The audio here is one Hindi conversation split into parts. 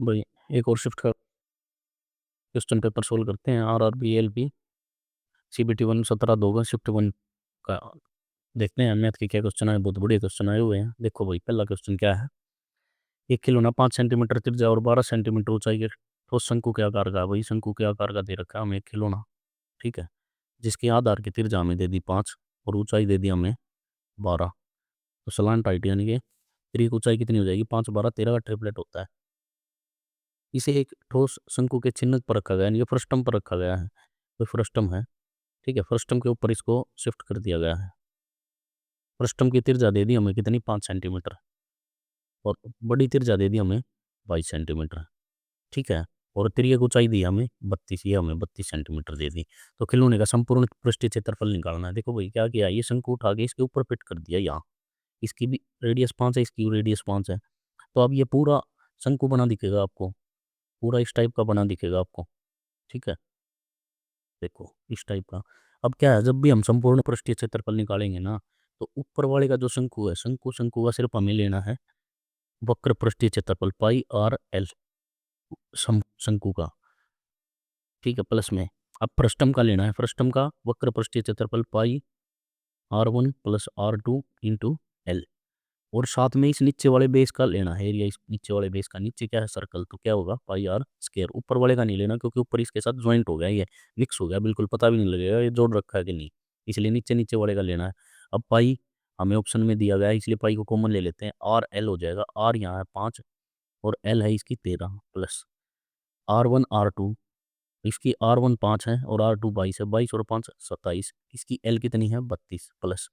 भाई एक और शिफ्ट का क्वेश्चन पेपर सोल्व करते हैं। RRB LP CBT 1 17 होगा शिफ्ट 1 का। देखते हैं मैथ के क्या क्वेश्चन आए। बहुत बड़े क्वेश्चन आए हुए हैं। देखो भाई पहला क्वेश्चन क्या है। एक खिलौना 5 सेंटीमीटर त्रिज्या और 12 सेंटीमीटर ऊंचाई के ठोस शंकु के आकार का है। भाई शंकु के आकार का दे रखा है हमें एक खिलौना, ठीक है, जिसके आधार की त्रिज्या हमें दे दी 5 और ऊंचाई दे दी हमें 12। तो सलान टाइट यानी कि त्रिक की ऊंचाई कितनी हो जाएगी, 5 12 13 का ट्रिपलेट होता है। इसे एक ठोस शंकु के चिन्ह पर रखा गया है, फ्रस्टम पर रखा गया है। तो फ्रस्टम है, ठीक है, फ्रस्टम के ऊपर इसको शिफ्ट कर दिया गया है। फ्रस्टम की त्रिज्या दे दी हमें कितनी, 5 सेंटीमीटर, और बड़ी त्रिज्या दे दी हमें 22 सेंटीमीटर, ठीक है, और त्रिज्या की ऊंचाई दी हमें 32, ये हमें 32 सेंटीमीटर दे दी। तो खिलौने का संपूर्ण पृष्ठीय क्षेत्रफल निकालना है। देखो भाई क्या किया, ये शंकु उठा के इसके ऊपर फिट कर दिया यहाँ। इसकी भी रेडियस 5 है, इसकी रेडियस 5 है। तो अब ये पूरा शंकु बना दिखेगा आपको, पूरा इस टाइप का बना दिखेगा आपको, ठीक है। देखो इस टाइप का। अब क्या है, जब भी हम संपूर्ण पृष्ठीय क्षेत्रफल निकालेंगे ना, तो ऊपर वाले का जो शंकु है, शंकु शंकु का सिर्फ हमें लेना है वक्र पृष्ठीय क्षेत्रफल पाई आर एल शंकु का, ठीक है, प्लस में अब फ्रस्टम का लेना है, फ्रस्टम का वक्र पृष्ठीय क्षेत्रफल पाई R1 plus R2 into L, और साथ में इस नीचे वाले बेस का लेना है एरिया। इस नीचे वाले बेस का, नीचे क्या है सर्कल, तो क्या होगा पाई आर स्क्वायर। ऊपर वाले का नहीं लेना क्योंकि ऊपर इसके साथ ज्वाइंट हो गया, ये मिक्स हो गया, बिल्कुल पता भी नहीं लगेगा ये जोड़ रखा है कि नहीं, इसलिए नीचे नीचे वाले का लेना है। अब पाई हमें ऑप्शन में दिया गया है, इसलिए पाई को कॉमन ले लेते हैं, आर एल हो जाएगा। आर यहाँ है 5 और एल है इसकी 13, प्लस R1 R2, इसकी R1 5 है और R2 22 है, 22 और 5 27, इसकी एल कितनी है 32, प्लस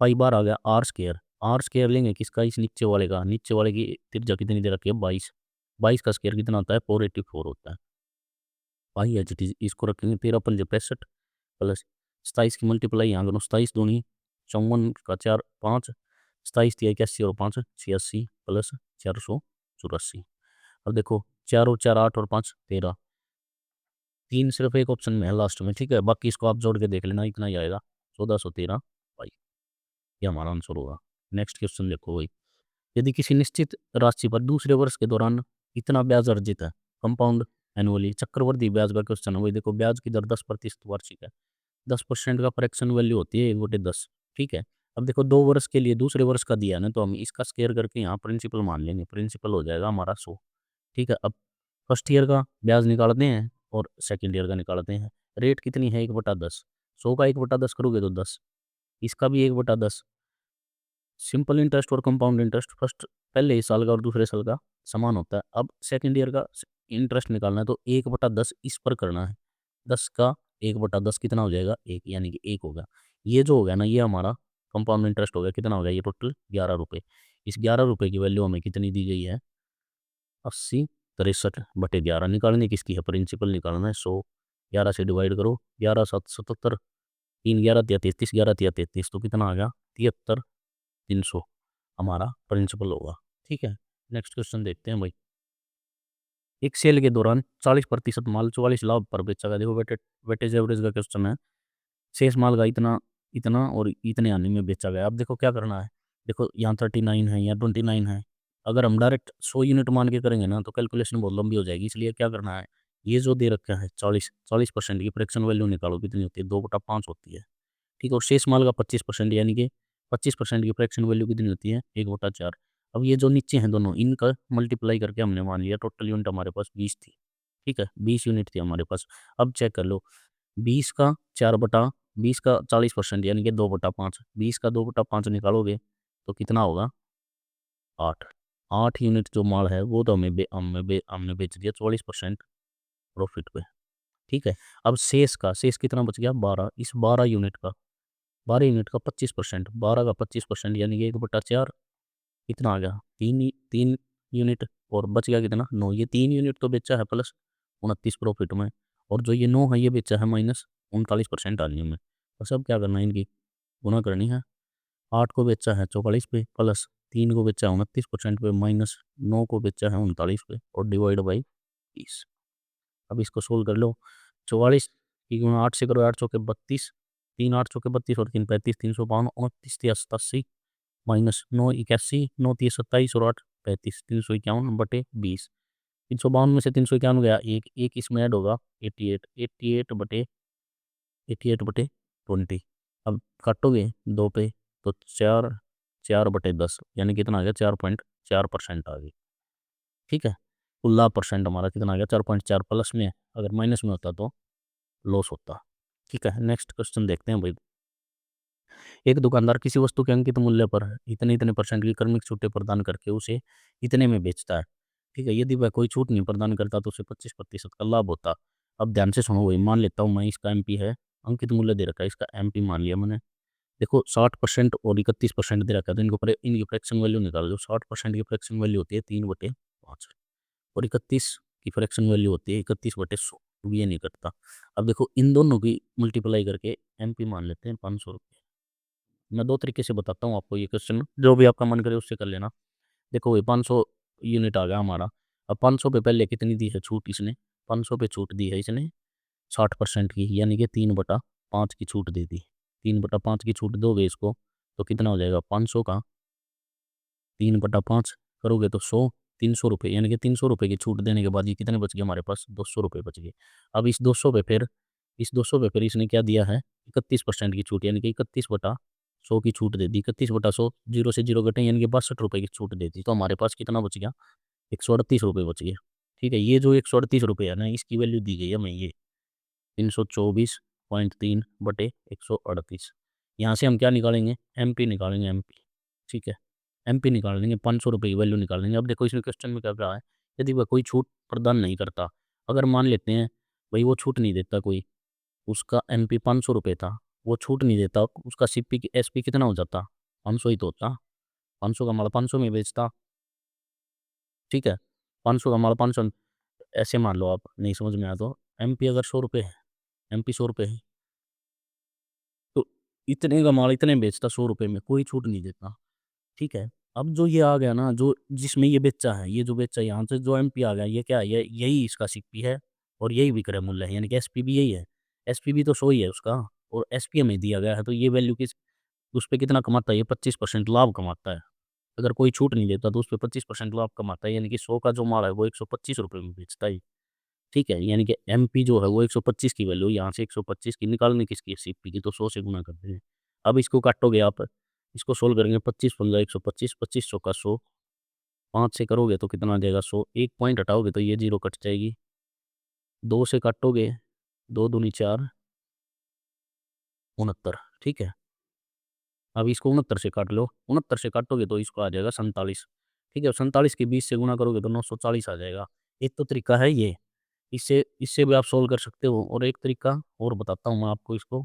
पाई बार आ गया आर स्क्वायर। आर स्क्वायर लेंगे किसका, इस नीचे वाले का, नीचे वाले की त्रिज्या कितनी दे रखी है 22, 22 का स्क्वायर कितना होता है 484 होता है। पाई एच टी इसको रखेंगे 13 पंजे 65, प्लस 27 की मल्टीप्लाई यहाँ करो, 27 दूनी 54 का 4 5, 27 थी 81 और 5 86, प्लस 484। अब देखो 4 और 4 8 और 5 13, तीन सिर्फ एक ऑप्शन में है लास्ट में, ठीक है, बाकी इसको आप जोड़ के देख लेना, इतना ही आएगा 1413 पाई, ये हमारा आंसर होगा। नेक्स्ट क्वेश्चन देखो भाई। यदि किसी निश्चित राशि पर दूसरे वर्ष के दौरान इतना ब्याज अर्जित है, कंपाउंड एनुअली, चक्रवृद्धि ब्याज का क्वेश्चन है भाई। देखो ब्याज की दर 10% वार्षिक है, 10% का फ्रैक्शन वैल्यू होती है 1/10, ठीक है। अब देखो 2 वर्ष के लिए दूसरे वर्ष का दिया है ना, तो हम इसका स्केयर करके यहाँ प्रिंसिपल मान लेंगे, प्रिंसिपल हो जाएगा हमारा 100, ठीक है। अब फर्स्ट ईयर का ब्याज निकालते हैं और सेकेंड ईयर का निकालते हैं। रेट कितनी है 1/10, 100 का 1/10 करोगे तो 10, इसका भी 1/10। सिंपल इंटरेस्ट और कंपाउंड इंटरेस्ट फर्स्ट पहले ही साल का और दूसरे साल का समान होता है। अब सेकेंड ईयर का इंटरेस्ट निकालना है तो 1/10 इस पर करना है, 10 का 1/10 कितना हो जाएगा 1, यानी कि 1 होगा। ये जो हो गया ना, ये हमारा कंपाउंड इंटरेस्ट हो गया, कितना हो गया ये टोटल 11 रुपये। इस 11 रुपये की वैल्यू हमें कितनी दी गई है 80 63/11 निकालने किसकी है, प्रिंसिपल निकालना है 100, 11 से डिवाइड करो, 11 7 77, 3 11 तिया 33, 11 तिया 33, तो कितना आ गया 73 300 हमारा प्रिंसिपल होगा, ठीक है। नेक्स्ट क्वेश्चन देखते हैं भाई। एक सेल के दौरान 40% माल 44 लाभ पर बेचा गया। देखो वेटेज एवरेज का क्वेश्चन है, शेष माल का इतना इतना और इतने आने में बेचा गया। अब देखो क्या करना है, देखो यहाँ 39 है या 29 है, अगर हम डायरेक्ट 100 यूनिट मान के करेंगे ना तो कैलकुलेशन बहुत लंबी हो जाएगी, इसलिए क्या करना है, ये जो दे रखा है 40% की फ्रैक्शन वैल्यू निकालो, कितनी होती है 2/5 होती है, ठीक है, और शेष माल का 25%, यानी कि 25% की फ्रैक्शन वैल्यू कितनी होती है 1/4। अब ये जो नीचे हैं दोनों, इनका मल्टीप्लाई करके हमने मान लिया, टोटल यूनिट हमारे पास 20 थी, ठीक है, 20 यूनिट थी हमारे पास। अब चेक कर लो, 20 का 4/20 का 40%, यानी कि 2/5, 20 का 2/5 निकालोगे तो कितना होगा 8, 8 यूनिट जो माल है वो तो हमने बेच दिया 44% प्रॉफिट पे, ठीक है। अब शेष कितना बच गया 12, इस 12 यूनिट का 25%, 12 का 25%, यानी कि 1/4, कितना आ गया 3 यूनिट, और बच गया कितना 9, ये 3 यूनिट तो बेचा है प्लस 29 प्रॉफिट में, और जो ये 9 है ये बेचा है माइनस 39% आर्निंग में। बस अब क्या करना है, इनकी गुना करनी है, 8 को बेचा है 44 पे, प्लस 3 को बेचा है 29% पे, माइनस 9 को बेचा है 39 पे, और डिवाइड बाई 30। अब इसको सोल्व कर लो, 44 की गुणा 8 से करो, 8 चौके 32, 3 8 चौके 32 और 3 35, 352, 29 तिया 87, माइनस 9 81, 9 30 27 और 8 35, 351/20, 352 में से 351 गया, एक एक इसमें ऐड होगा 88, 88/20। अब काटोगे 2 पे तो 4/10, यानी कितना आ गया, 4.4% आ गई। ठीक है, कुल लाभ परसेंट हमारा कितना आ गया, 4.4 प्लस में है, अगर माइनस में होता तो लॉस होता। ठीक है, नेक्स्ट क्वेश्चन देखते हैं भाई। एक दुकानदार किसी वस्तु के अंकित मूल्य पर इतने इतने परसेंट की क्रमिक छूटें प्रदान करके उसे इतने में बेचता है। ठीक है, यदि वह कोई छूट नहीं प्रदान करता तो उसे 25% का लाभ होता। अब ध्यान से सुनो भाई, मान लेता हूँ मैं इसका एमपी है, अंकित मूल्य दे रखा है, इसका एमपी मान लिया मैंने। देखो 60% और 31% दे रखा है, तो इनकी फ्रैक्शन वैल्यू निकाल दो। 60% की फ्रैक्शन वैल्यू होती है 3/5 और 31 की फ्रैक्शन वैल्यू होती है 31/100। ये नहीं करता। अब देखो इन दोनों की मल्टीप्लाई करके एमपी मान लेते हैं 500 रुपये। मैं दो तरीके से बताता हूँ आपको ये क्वेश्चन, जो भी आपका मन करे उससे कर लेना। देखो ये 500 यूनिट आ गया हमारा। अब 500 पे पहले कितनी दी है छूट इसने, 500 पे छूट दी है इसने 60% की, यानी कि 3/5 की छूट दे दी। 3/5 की छूट दोगे इसको तो कितना हो जाएगा, 500 का 3/5 करोगे तो 100, 300 रुपये, यानी कि 300 रुपये की छूट देने के बाद ये कितने बच गए हमारे पास, 200 रुपये बच गए। अब इस 200 पे फिर इसने क्या दिया है, 31% की छूट, यानी कि 31/100 की छूट दे दी। 31/100 जीरो से जीरो घटे, यानी कि 62 रुपये की छूट दे दी। तो हमारे पास कितना बच गया, 138 रुपये बच गए। ठीक है, ये जो 138 रुपये है ना, इसकी वैल्यू दी गई है हमें, ये 324.3/138। यहाँ से हम क्या निकालेंगे, एमपी निकालेंगे, एमपी। ठीक है, एमपी निकाल लेंगे, 500 रुपये की वैल्यू निकाल लेंगे। अब देखो इसमें क्वेश्चन में क्या रहा है, यदि वह कोई छूट प्रदान नहीं करता, अगर मान लेते हैं भाई वो छूट नहीं देता कोई, उसका एमपी 500 रुपये था, वो छूट नहीं देता, उसका सीपी एसपी कितना हो जाता, 500 ही तो होता। 500 का माल 500 में बेचता। ठीक है, 500 का माल 500, ऐसे मान लो, आप नहीं समझ में आया तो एमपी अगर 100 रुपये है, एमपी 100 रुपये है, तो इतने का माल इतने बेचता 100 रुपये में, कोई छूट नहीं देता। ठीक है, अब जो ये आ गया ना, जो जिसमें ये बेचा है, ये जो बेचा यहाँ से जो एमपी आ गया, ये क्या है, ये यही इसका सीपी है और यही विक्रय मूल्य है, यानी कि एसपी भी यही है। एसपी भी तो 100 ही है उसका, और एसपी हमें दिया गया है, तो ये वैल्यू किस, उस पर कितना कमाता है, ये 25% लाभ कमाता है। अगर कोई छूट नहीं देता तो उस पर 25% लाभ कमाता है, यानी कि 100 का जो माल है वो 125 रुपये में बेचता है। ठीक है, यानी कि एमपी जो है वो 125 की वैल्यू, यहाँ से 125 की निकालने किसकी है, सीपी की, तो 100 से गुना करते हैं। अब इसको काटोगे आप, इसको सोल्व करेंगे, 25×15 125, 2500 का 100, 5 से करोगे तो कितना आ जाएगा, 100। एक पॉइंट हटाओगे तो ये जीरो कट जाएगी। 2 से काटोगे, 2 दूनी 4, 69। ठीक है, अब इसको 69 से काट लो, 69 से काटोगे तो इसको आ जाएगा 47। ठीक है, 47 के 20 से गुना करोगे तो 940 आ जाएगा। एक तो तरीका है ये, इससे इससे भी आप सोल्व कर सकते हो, और एक तरीका और बताता हूँ मैं आपको, इसको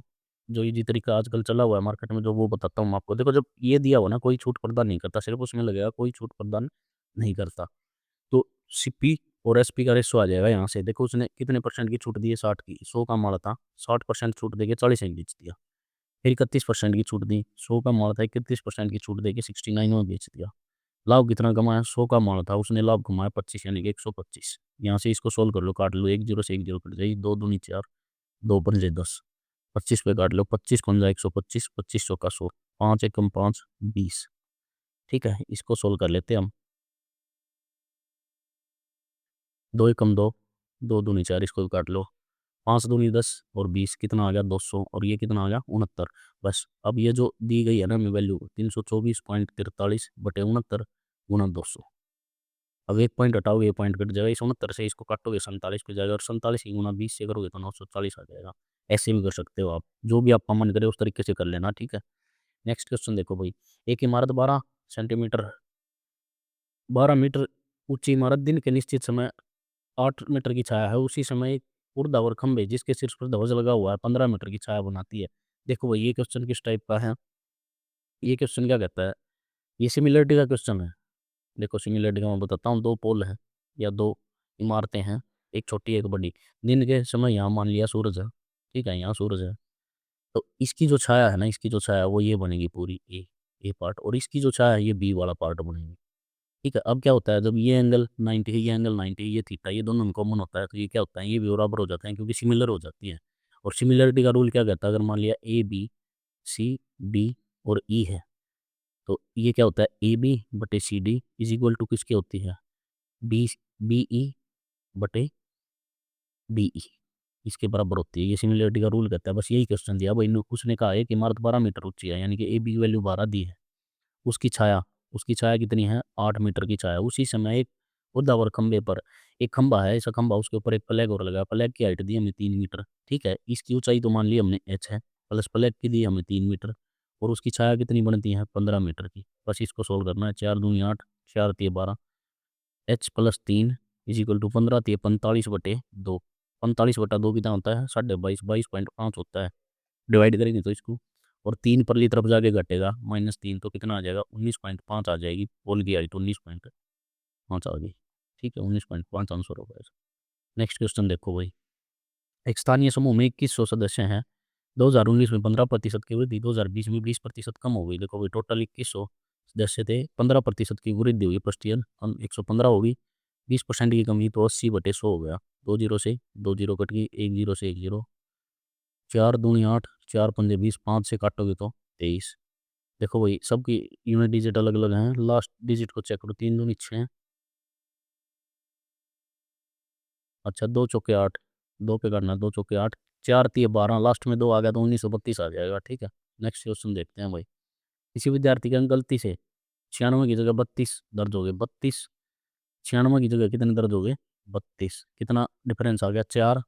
जो इजी तरीका आजकल चला हुआ है मार्केट में, जो वो बताता हूँ मैं आपको। देखो जब ये दिया हो ना, कोई छूट प्रदान नहीं करता, सिर्फ उसमें लगेगा कोई छूट प्रदान नहीं करता, तो सीपी और एसपी का रेशो आ जाएगा। यहाँ से देखो उसने कितने परसेंट की छूट दी है, 60 की, 100 का माल था, 60% छूट देके 40 में बेच दिया। फिर 31% की छूट दी, 100 का माल था, 31% की छूट देके 69 में बेच दिया। लाभ कितना कमाया, 100 का माल था, उसने लाभ कमाया 25, यानी कि 125। यहाँ से इसको सोल्व कर लो, काट लो, एक जीरो से एक जीरो कट जाएगी, 2 दूनी 4, 2×5 = 10, 25 पे काट लो, 25×125, 2500 का 100, 5 एकम 5, 20। ठीक है, इसको सोल्व कर लेते हैं हम, 2 एकम 2, 2 दूनी 4, इसको भी काट लो, 5 दूनी 10 और 20 कितना आ गया, 200, और ये कितना आ गया, 69। बस अब ये जो दी गई है ना हमें वैल्यू, 324.43/69 गुना 200। अब एक पॉइंट हटाओगे, ये पॉइंट कट जाएगा, इस 69 से इसको काटोगे 47 पे जाएगा, और 47 की गुना 20 से करोगे तो 940 आ जाएगा। ऐसे भी कर सकते हो आप, जो भी आपका मन करे उस तरीके से कर लेना। ठीक है, नेक्स्ट क्वेश्चन देखो भाई। एक इमारत 12 सेंटीमीटर 12 मीटर ऊंची इमारत दिन के निश्चित समय 8 मीटर की छाया है, उसी समय एक ऊर्ध्वाधर खंभे जिसके शीर्ष पर ध्वज लगा हुआ है 15 मीटर की छाया बनाती है। देखो भाई ये क्वेश्चन किस टाइप का है, ये क्वेश्चन क्या कहता है, ये सिमिलरिटी का क्वेश्चन है। देखो सिमिलरिटी का मैं बताता हूँ, दो पोल है या दो इमारतें हैं, एक छोटी एक बड़ी। दिन के समय यहाँ मान लिया सूरज है, ठीक है, यहाँ सूरज है, तो इसकी जो छाया है ना, इसकी जो छाया है वो ये बनेगी पूरी ए पार्ट, और इसकी जो छाया है ये बी वाला पार्ट बनेगी। ठीक है, अब क्या होता है, जब ये एंगल 90 है, ये एंगल 90 है, ये थीटा, ये दोनों में कॉमन होता है, तो ये क्या होता है, ये भी बराबर हो जाते हैं क्योंकि सिमिलर हो जाती है। और सिमिलरिटी का रूल क्या कहता है, अगर मान लिया ए बी सी डी और ई है, तो ये क्या होता है, ए बी बटे C D is equal to किसके होती है, बी बी ई बटे डी ई इसके बराबर होती है। ये सिमिलरिटी का रूल कहता है। बस यही क्वेश्चन दिया भाई। उसने कहा है कि इमारत 12 मीटर ऊंची है, यानी कि ए बी की वैल्यू 12 दी है। उसकी छाया कितनी है? 8 मीटर की छाया। उसी समय एक ऊर्ध्वाधर खंबे पर एक खंबा है, ऐसा खंबा, उसके ऊपर एक फ्लैग और लगा। फ्लैग की हाइट दी हमें 3 मीटर, ठीक है। इसकी ऊंचाई तो मान ली हमने h है, प्लस फ्लैग की दी हमें 3 मीटर, और उसकी छाया कितनी बनती है? 15 मीटर की। बस इसको सोल्व करना है। 4 दूनी 8, 4 तिये 12, h plus 3 is equal to 15 तिये 45/2। 45/2 कितना होता है? 22.5, 22.5 होता है। डिवाइड करेंगे तो इसको, और 3 परली तरफ जाके घटेगा, -3, तो कितना आ जाएगा? 19.5 आ जाएगी। पोल की हाइट 19.5 आ गई, ठीक है। 19.5 आंसर होगा इसका। नेक्स्ट क्वेश्चन देखो भाई। एक स्थानीय समूह में 2100 सदस्य हैं। 2019 में 15% की वृद्धि, 2020 में 20% कम हो गई। देखो भाई, टोटल 2100 सदस्य थे, 15% की वृद्धि हुई, पृष्ठीय 115 होगी, 20% की कमी, तो 80/100 हो गया। 2 जीरो से 2 जीरो कट गई, 1 जीरो से 1 जीरो, 4 दूनी 8, 4 पंजे 20, 5 से काटोगे तो 23। देखो भाई, सबकी यूनिट डिजिट अलग अलग हैं। लास्ट डिजिट को चेक करो, 3 दूनी 6, अच्छा 2 चौके 8, 2 पे करना, 2 चौके 8, 4 तिये 12, लास्ट में 2 आ गया तो 1932 आ जाएगा, ठीक है। नेक्स्ट क्वेश्चन देखते हैं भाई। किसी विद्यार्थी के अंक गलती से 96 की जगह 32 दर्ज हो गए। 32, 96 की जगह कितने दर्ज हो गए? 32। कितना डिफरेंस आ गया? 4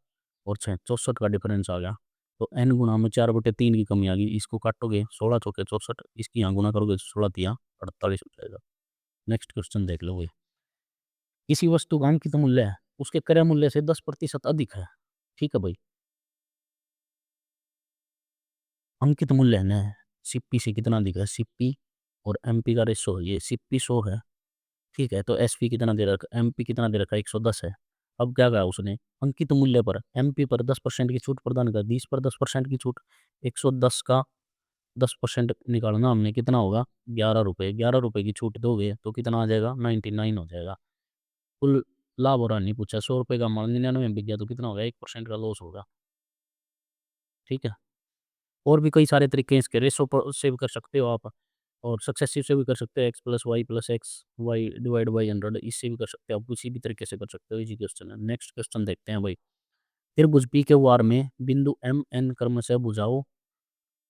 और 6, 64 का डिफरेंस आ गया। तो n गुना में 4/3 की कमी आ गई। इसको काटोगे, 16 चौके 64, इसकी यहाँ गुना करोगे 16 तिया 48 हो जाएगा। नेक्स्ट क्वेश्चन देख लो भाई। किसी वस्तु का अंकित मूल्य है, उसके क्रय मूल्य से 10% अधिक है, ठीक है भाई। अंकित मूल्य है ना, सीपी से कितना अधिक है? सीपी और एमपी का रेशो, ये सीपी 100 है, ठीक है। तो एसपी कितना दे रखा? एमपी कितना दे रखा? 110 है। अब क्या कहा उसने? अंकित मूल्य पर एमपी पर 10% की छूट प्रदान कर दी। इस पर 10% की छूट, 110 का 10% निकालना हमने, कितना होगा? 11 रुपये। 11 रुपये की छूट दोगे तो कितना आ जाएगा? 99 हो जाएगा। कुल लाभ और हानि पूछा, 100 रुपये का मान 99 में बिक गया तो कितना होगा? 1% का लॉस होगा, ठीक है। और भी कई सारे तरीके हैं इसके। रेशो पर से भी कर सकते हो आप, और सक्सेसिव से भी कर सकते हो। X plus Y plus x Y divide by 100, इससे भी कर सकते हो आप, किसी भी तरीके से कर सकते हो। इजी क्वेश्चन है। नेक्स्ट क्वेश्चन देखते हैं भाई। त्रिभुज पी के वार में बिंदु एम एन क्रमशः भुजाओं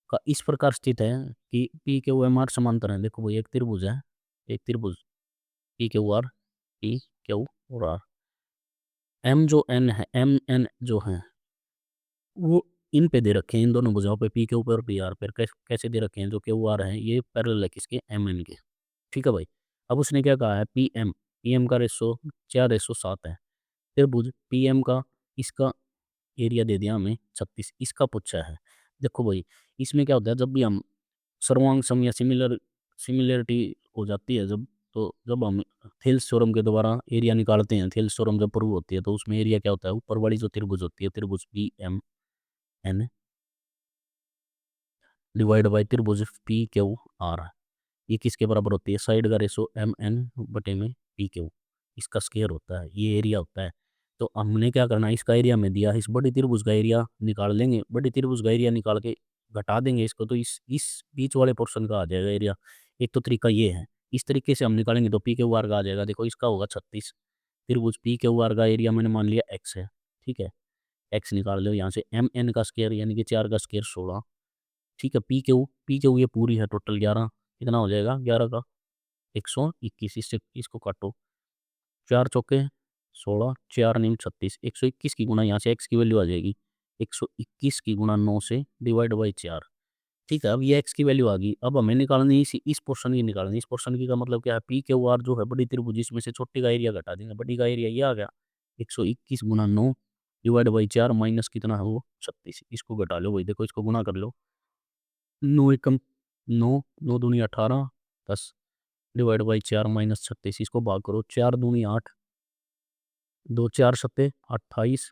का इस प्रकार स्थित है कि पी के ओ एम आर समांतर है। देखो भाई, एक त्रिभुज है, एक त्रिभुज पी के आर, पी क्यू और आर। एम जो एन है, एम एन जो है, वो इन पे दे रखे हैं, इन दोनों भुजाओं पे, पी के ऊपर और पी आर पे। कैसे दे रखे हैं? जो क्यू आर है ये पैरेलल है किसके? एम एन के, ठीक है भाई। अब उसने क्या कहा है? पी एम का रेशो 4:7 है। त्रिभुज पी एम का, इसका एरिया दे दिया हमें 36, इसका पूछा है। देखो भाई, इसमें क्या होता है, जब भी हम सर्वांग सम या सिमिलरिटी हो जाती है जब, तो जब हम थेल्स थ्योरम के द्वारा एरिया निकालते हैं, थेल्स थ्योरम जब प्रूव होती है, तो उसमें एरिया क्या होता है? ऊपर वाली जो त्रिभुज होती है, त्रिभुज P M N divide by त्रिभुज पी क्यू आर, ये किसके बराबर होती है? साइड का रेशो एम एन बटे में पी क्यू, इसका स्केयर होता है, ये एरिया होता है। तो हमने क्या करना है? इसका एरिया में दिया, इस बड़ी त्रिभुज का एरिया निकाल लेंगे। बड़ी त्रिभुज का एरिया निकाल के घटा देंगे इसको, तो इस बीच वाले पोर्शन का आ जाएगा एरिया। एक तो तरीका ये है, इस तरीके से हम निकालेंगे तो पी क्यू आर का आ जाएगा। देखो, इसका होगा 36। त्रिभुज पी क्यू आर का एरिया मैंने मान लिया एक्स है, ठीक है। एक्स निकाल लो यहाँ से। एम एन का स्केयर यानी कि 4 का स्केयर 16, ठीक है। पी क्यू ये पूरी है, टोटल 11, कितना हो जाएगा? 11 का 121, इससे इसको काटो, 4 चौके 16, 4 नीम 36, 121 की गुणा यहाँ से एक्स की वैल्यू आ जाएगी 121 की गुणा 9 से डिवाइड बाई 4, ठीक है। अब ये एक्स की वैल्यू आ गई। अब हमें निकालनी है इस पोर्शन की निकालनी। इस पोर्शन की का मतलब क्या है? पी क्यू आर जो है बड़ी त्रिभुज, इसमें से छोटी का एरिया घटा देंगे। बड़ी का एरिया ये आ गया 121 गुणा 9 डिवाइड बाई 4, माइनस कितना है वो? 36। इसको घटा लो भाई, देखो इसको गुणा कर लो। 9 एकम 9, 9 दूनी 18, 10 डिवाइड बाई 4 माइनस 36, इसको भाग करो। 4 दूनी 8, 2 4 सत्ते 28,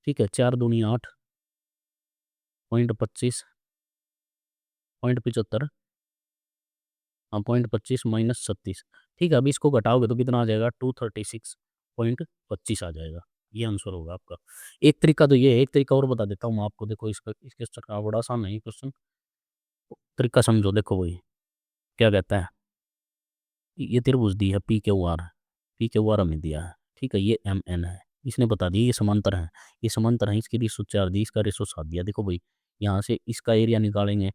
ठीक है। 4 दूनी 8, पॉइंट 25, पॉइंट 75, हाँ पॉइंट 25 माइनस 36, ठीक है। अभी इसको घटाओगे तो कितना आ जाएगा? 236.25 आ जाएगा। ये आंसर होगा आपका। एक तरीका तो ये है, एक तरीका और बता देता हूँ मैं आपको। देखो, इसका इस क्वेश्चन का बड़ा आसान है क्वेश्चन, तरीका समझो। देखो भाई, क्या कहता है? ये त्रिभुज दी है P Q are, P Q are हमें दिया है, ठीक है, ये एम एन है, इसने बता दिया ये समांतर है, ये समांतर है, इसकी रेशो 4 दी, इसका रेशो 7 दिया। देखो भाई यहाँ से इसका एरिया निकालेंगे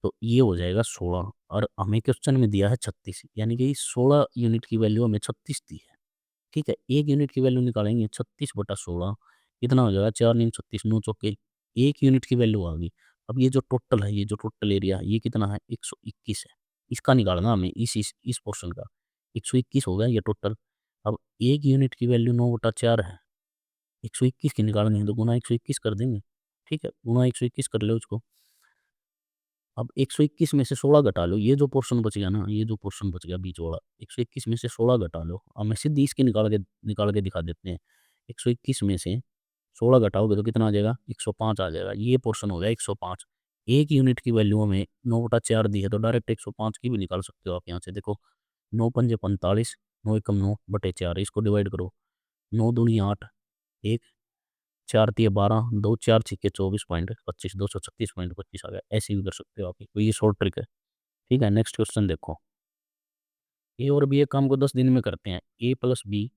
तो ये हो जाएगा 16, और हमें क्वेश्चन में दिया है 36, यानी कि 16 यूनिट की वैल्यू हमें 36 दी है। ठीक है, 1 यूनिट की वैल्यू निकालेंगे 36/16, कितना हो जाएगा 4 9 36, 9 चौके 1 यूनिट की वैल्यू आ गई। अब ये जो टोटल है, ये जो टोटल एरिया है, ये कितना है 121 है, इसका निकालना हमें इस पोर्शन का 121 हो गया ये टोटल। अब 1 यूनिट की वैल्यू 9/4 है, 121 की निकालेंगे तो गुना 121 कर देंगे। ठीक है, गुना 121 कर लो उसको। अब 121 में से 16 घटा लो, ये जो पोर्शन बच गया ना, ये जो पोर्शन बच गया बीच वाला, 121 में से 16 घटा लो। अब मैं सीधी इसकी निकाल के दिखा देते हैं। 121 में से 16 घटाओगे तो कितना आ जाएगा 105 आ जाएगा, ये पोर्शन हो गया 105। 1 यूनिट की वैल्यू हमें 9/4 दी है तो डायरेक्ट 105 की भी निकाल सकते हो आप यहाँ से। देखो 9 पंजे 45, 9 एकम 9/4, इसको डिवाइड करो, 9 दूनी 8, 1 4 तिया 12, 2 4 छिक्के 24.25, 236.25 आ गया। ऐसे भी कर सकते हो आप, तो ये शॉर्ट ट्रिक है। ठीक है, नेक्स्ट क्वेश्चन देखो। ए और बी एक काम को 10 दिन में करते हैं, ए प्लस बी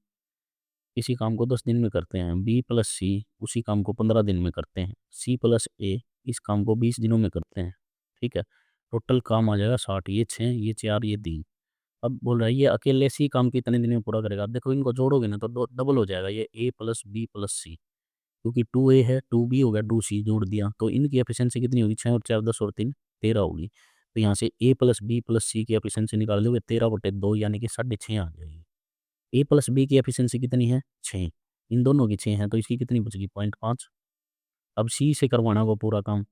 इसी काम को 10 दिन में करते हैं, बी प्लस सी उसी काम को 15 दिन में करते हैं, सी प्लस ए इस काम को 20 दिनों में करते हैं। ठीक है, टोटल काम आ जाएगा 60, ये 6 ये 4 ये 3। अब बोल रहा है ये अकेले सी काम कितने दिन में पूरा करेगा। अब देखो इनको जोड़ोगे ना तो डबल हो जाएगा, ये ए प्लस बी प्लस सी, क्योंकि 2A है 2B हो गया 2C जोड़ दिया तो इनकी एफिशिएंसी कितनी होगी, 6 और 4 10 और 3 13 होगी। तो यहाँ से A प्लस बी प्लस सी की एफिशिएंसी निकाल दोगे 13/2 यानी कि 6.5 आ जाएगी। A प्लस बी की एफिशिएंसी कितनी है 6, इन दोनों की 6 है तो इसकी कितनी बचेगी 0.5। अब सी से करवाना होगा पूरा काम,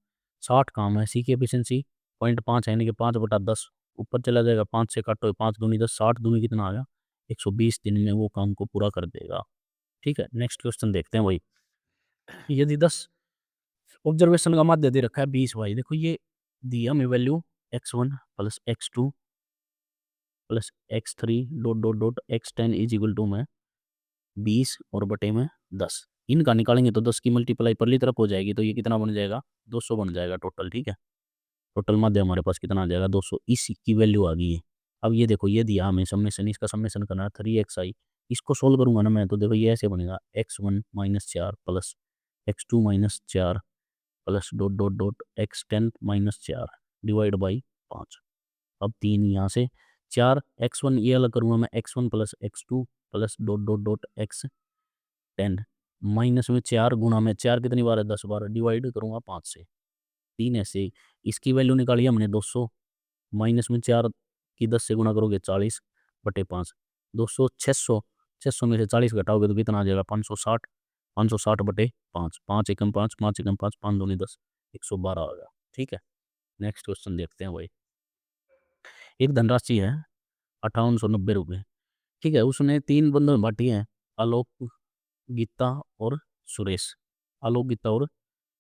60 काम है, सी की एफिशिएंसी 0.5 है यानी कि 5/10 ऊपर चला जाएगा, 5 से काटो 5 दूनी 10, 60 दूनी कितना आ गया 120 दिन में वो काम को पूरा कर देगा। ठीक है, नेक्स्ट क्वेश्चन देखते हैं भाई। यदि 10 ऑब्जर्वेशन का माध्य दे रखा है 20 y, देखो ये दिया हमें value x1 plus x2 plus x3 dot dot dot x10 is equal to में 20 और बटे में 10, इनका निकालेंगे तो 10 की मल्टीप्लाई परली तरफ हो जाएगी तो ये कितना बन जाएगा 200 बन जाएगा टोटल। ठीक है, टोटल माध्य हमारे पास कितना आ जाएगा 200, इसी की वैल्यू आ गई है। अब ये देखो ये दिया हमें समेशन, इसका समेशन करना है 3xi, इसको सोल्व करूंगा ना मैं तो देखो ये ऐसे बनेगा x1 minus 4 plus x2 minus 4 plus dot dot dot x10 - 4 divide by 5। अब 3 यहाँ से 4 x1 ये अलग करूँगा मैं, x1 plus x2 plus dot dot dot x10 minus में 4 गुणा में 4 कितनी बार है 10 बार, डिवाइड करूँगा 5 से। 3 ऐसे इसकी वैल्यू निकाली हमने 200, माइनस में 4 की 10 से गुणा करोगे 40/5, 200 600, 600 में से 40 घटाओगे तो कितना आ जाएगा 560, 560/5, 5 एकम 5, 5 एकम 5, 5 दूनी 10, 112 आ गया। ठीक है, नेक्स्ट क्वेश्चन देखते हैं भाई। एक धनराशि है 5890 रुपये। ठीक है, उसने 3 बंदों में बांटी है, आलोक गीता और सुरेश, आलोक गीता और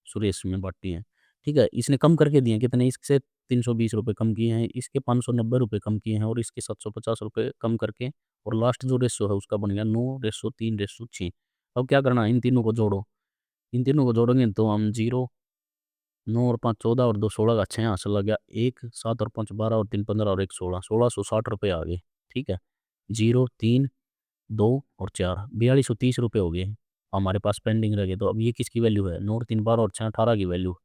सुरेश में बांटी है। ठीक है, इसने कम करके दिए हैं कितने, इससे 320 रुपये कम किए हैं, इसके 590 रुपये कम किए हैं और इसके 750 रुपये कम करके, और लास्ट जो रेशो है उसका बन गया 9:3:6। अब क्या करना है, इन तीनों को जोड़ो, इन तीनों को जोड़ेंगे तो हम 0 9 और 5 14 और 2 16 का 6 हासिल लग गया, 1 7 और 5 12 और 3 15 और 1 16, 1660 रुपये आ गए। ठीक है, 0 3 2 और 4 4230 रुपये हो गए हमारे पास पेंडिंग रह गए। तो अब ये किसकी वैल्यू है, 9 3 12 और 6 18 की वैल्यू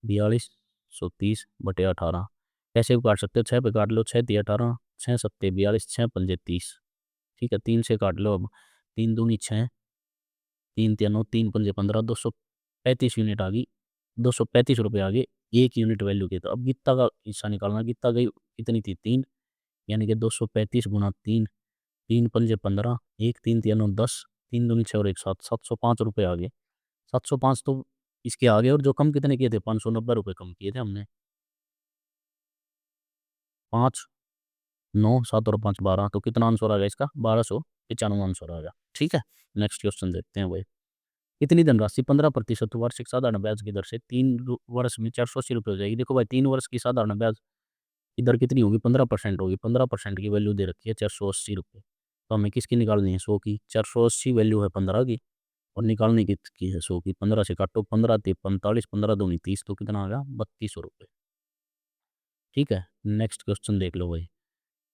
4230/18। कैसे भी काट सकते हो, 6 पे काट लो, 6 3 18, 6 7 42, 6 पंजे 30। ठीक है, 3 से काट लो अब, 3 दूनी 6, 3 3 9, 3 पंजे 15, 235 यूनिट आ गई, 235 रुपये आ गए 1 यूनिट वैल्यू के। तो अब गीता का हिस्सा निकालना, गीता गई कितनी थी 3, यानी कि 235 गुना 3, 3 पंजे 15, 1 3 3 9 10, 3 दूनी 6 और 1 7, 705 रुपये आ गए। 705 तो इसके आगे, और जो कम कितने किए थे 590 रुपये कम किए थे हमने, 5 9 7 और 5 12, तो कितना आंसर आ गया इसका 1295 आंसर आ गया। ठीक है, नेक्स्ट क्वेश्चन देखते हैं भाई। इतनी धनराशि 15% वार्षिक साधारण ब्याज की दर से 3 वर्ष में 480 रुपये हो जाएगी। देखो भाई 3 वर्ष की साधारण ब्याज की दर कितनी होगी 15% होगी, 15% की वैल्यू दे रखी है 480 रुपये। तो हमें किसकी निकालनी है 100 की, 480 वैल्यू है 15 की और निकालने की है 100 की। 15 से काटो, 15 ते 45, 15 दूनी 30, तो कितना आ गया 3200 रुपये। ठीक है, नेक्स्ट क्वेश्चन देख लो भाई।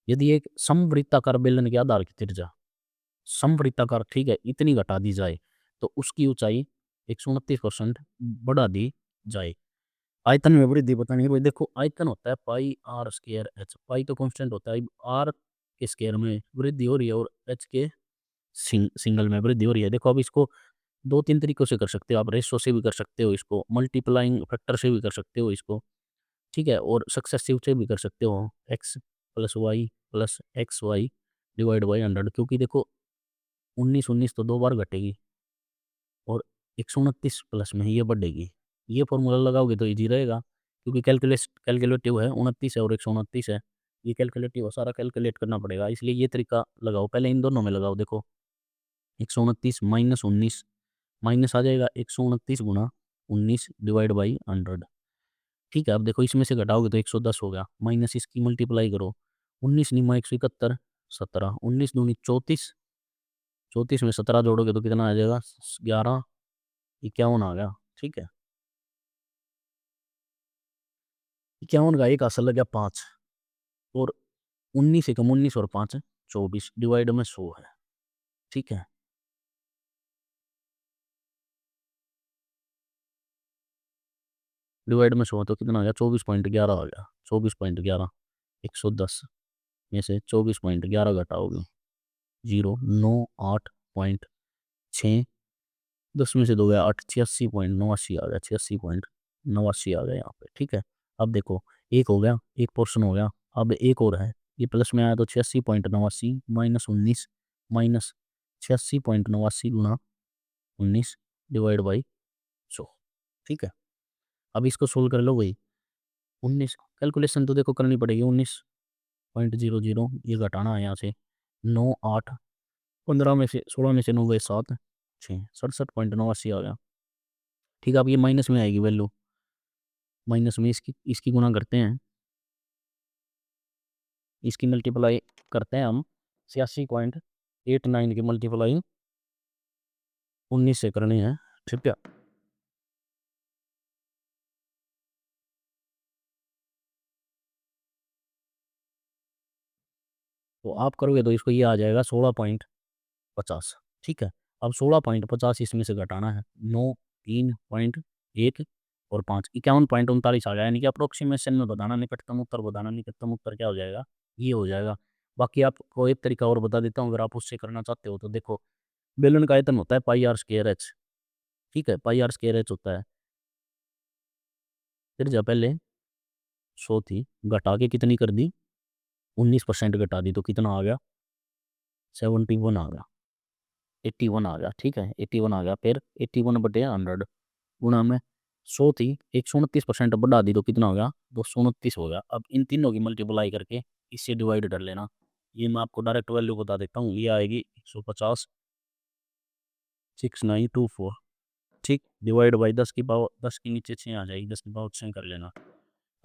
यदि एक समवृत्ताकार बेलन के आधार की त्रिज्या समवृत्ताकार, ठीक है, इतनी घटा दी जाए तो उसकी ऊंचाई 129% बढ़ा दी जाए। आयतन में वृद्धि बतानी है भाई। देखो आयतन होता है पाई आर स्क्वायर एच, पाई तो कांस्टेंट होता है, आर के स्क्वायर में वृद्धि हो रही है और एच के सिंगल में वृद्धि हो रही है। देखो अब इसको दो तीन तरीकों से कर सकते हो आप, रेशो से भी कर सकते हो इसको, मल्टीप्लाइंग फैक्टर से भी कर सकते हो इसको, ठीक है, और सक्सेसिव से भी कर सकते हो, x plus Y plus x Y divide by 100, क्योंकि देखो 19 तो 2 बार घटेगी और 129 प्लस में ये बढ़ेगी। ये फॉर्मूला लगाओगे तो ईजी रहेगा, क्योंकि कैलकुलेटिव है, 29 है और 129 है, ये कैलकुलेटिव है, सारा कैलकुलेट करना पड़ेगा, इसलिए ये तरीका लगाओ। पहले इन दोनों में लगाओ, देखो 129 माइनस 19, माइनस आ जाएगा 129 गुणा 19 डिवाइड बाई 100, ठीक है। अब देखो इसमें से घटाओगे तो 110 हो गया, माइनस इसकी मल्टीप्लाई करो, 19 निमा 171, 17, 19 दूनी 34, 34 में 17 जोड़ोगे तो कितना आ जाएगा, 1151 आ गया, ठीक है। 51 का एक असल लग गया 5, और 19 एकम 19 और 5 24 डिवाइड में 100 है, ठीक है। डिवाइड में 100 तो कितना आ गया, 24.11 आ गया, 24.11, 110 में से 24.11 घटाओगे, 098.6, 10 में से 2 गया 8, 86.89 आ गया, 86.89 आ गया यहाँ पे, ठीक है। अब देखो एक हो गया, एक पोर्शन हो गया, अब एक और है, ये प्लस में आया तो 86.89 माइनस 19 माइनस 86.89 गुणा 19 डिवाइड बाई 100, ठीक है। अब इसको सोल्व कर लो भाई, 19 कैलकुलेशन तो देखो करनी पड़ेगी, 19.00 ये घटाना है यहाँ से, 9 8 15 में से 16 में से 9 गए 7 6, 67.89 आ गया, ठीक है। अब ये माइनस में आएगी वैल्यू, माइनस में इसकी गुणा करते हैं, इसकी मल्टीप्लाई करते हैं हम, 86.89 की मल्टीप्लाई 19 से करनी है, ठीक है। तो आप करोगे तो इसको ये आ जाएगा 16.50, ठीक है। अब 16.50 इसमें से घटाना है, 9 3.1 और 5, 51.39 आ गया, यानी कि अप्रोक्सीमेशन में बताना, निकटतम उत्तर बताना, निकटतम उत्तर क्या हो जाएगा, ये हो जाएगा। बाकी आपको एक तरीका और बता देता हूँ, अगर आप उससे करना चाहते हो तो देखो, बेलन का आयतन होता है पाई आर स्क्वायर एच, ठीक है, पाई आर स्क्वायर एच होता है, फिर जब पहले 100 थी, घटा के कितनी कर दी, 19% घटा दी तो कितना आ गया, 71 आ गया, 81 आ गया, ठीक है, 81 आ गया, फिर 81/100 गुणा में 100 थी, 129% बढ़ा दी तो कितना हो गया, 229 हो गया। अब इन तीनों की मल्टीप्लाई करके इससे डिवाइड कर लेना, ये मैं आपको डायरेक्ट वैल्यू बता देता हूँ, ये आएगी 150 6924, ठीक, डिवाइड बाई 10 की पावर, 10 के नीचे 6 आ जाएगी, 10 की पावर 6 कर लेना।